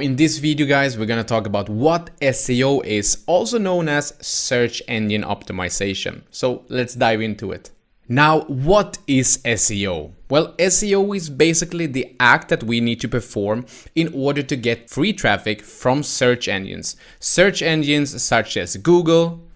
In this video, guys, we're going to talk about what SEO is, also known as search engine optimization. So let's dive into it. Now, what is SEO? Well, SEO is basically the act that we need to perform in order to get free traffic from search engines. Search engines such as Google,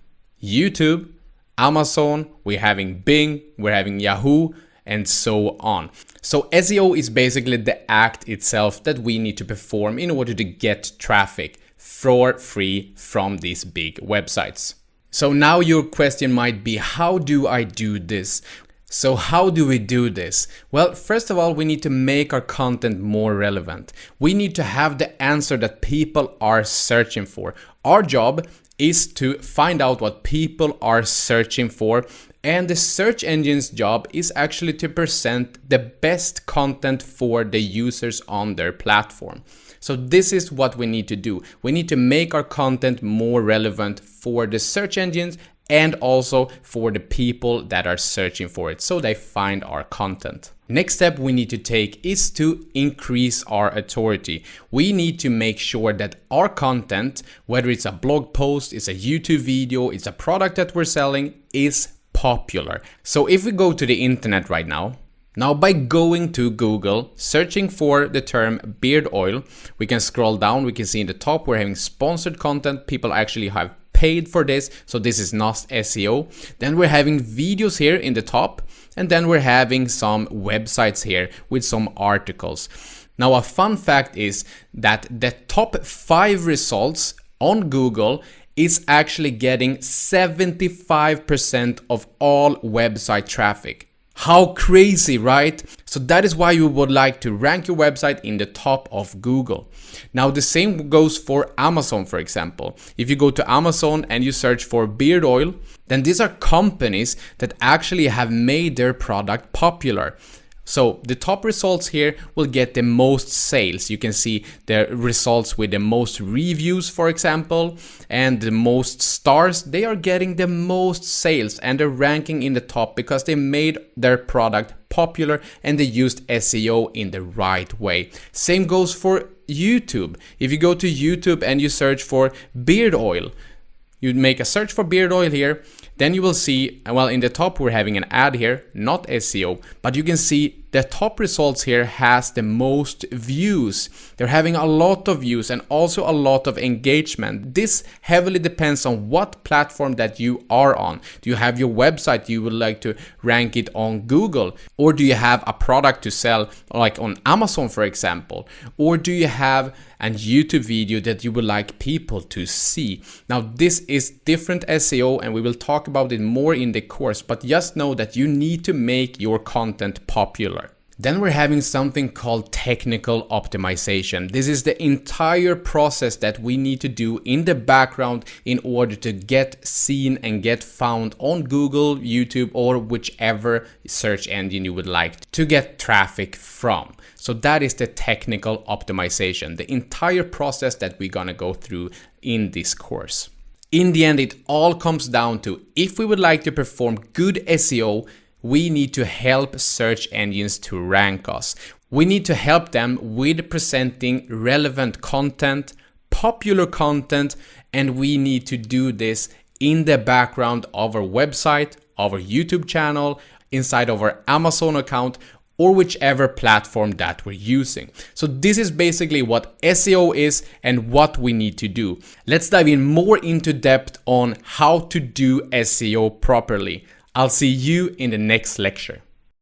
YouTube, Amazon, we're having Bing, we're having Yahoo, and so on. So SEO is basically the act itself that we need to perform in order to get traffic for free from these big websites. So now your question might be, how do I do this? So how do we do this? Well, first of all, we need to make our content more relevant. We need to have the answer that people are searching for. Our job is to find out what people are searching for, and the search engine's job is actually to present the best content for the users on their platform. So this is what we need to do. We need to make our content more relevant for the search engines and also for the people that are searching for it, so they find our content. Next step we need to take is to increase our authority. We need to make sure that our content, whether it's a blog post, it's a YouTube video, it's a product that we're selling, is popular. So if we go to the internet right now, by going to Google, searching for the term beard oil, we can scroll down, we can see in the top we're having sponsored content. People actually have paid for this, so this is not SEO. Then we're having videos here in the top, and then we're having some websites here with some articles. Now a fun fact is that the top 5 results on Google is actually getting 75% of all website traffic. How crazy, right? So that is why you would like to rank your website in the top of Google. Now the same goes for Amazon, for example. If you go to Amazon and you search for beard oil, then these are companies that actually have made their product popular. So the top results here will get the most sales. You can see the results with the most reviews, for example, and the most stars. They are getting the most sales and they're ranking in the top because they made their product popular and they used SEO in the right way. Same goes for YouTube. If you go to YouTube and you search for beard oil, you make a search for beard oil here, then you will see, well, in the top we're having an ad here, not SEO, but you can see the top results here has the most views. They're having a lot of views and also a lot of engagement. This heavily depends on what platform that you are on. Do you have your website, you would like to rank it on Google? Or do you have a product to sell, like on Amazon, for example? Or do you have a YouTube video that you would like people to see? Now, this is different SEO and we will talk about it more in the course, but just know that you need to make your content popular. Then we're having something called technical optimization. This is the entire process that we need to do in the background in order to get seen and get found on Google, YouTube, or whichever search engine you would like to get traffic from. So that is the technical optimization, the entire process that we're gonna go through in this course. In the end, it all comes down to, if we would like to perform good SEO, we need to help search engines to rank us. We need to help them with presenting relevant content, popular content, and we need to do this in the background of our website, our YouTube channel, inside of our Amazon account, or whichever platform that we're using. So this is basically what SEO is and what we need to do. Let's dive in more into depth on how to do SEO properly. I'll see you in the next lecture.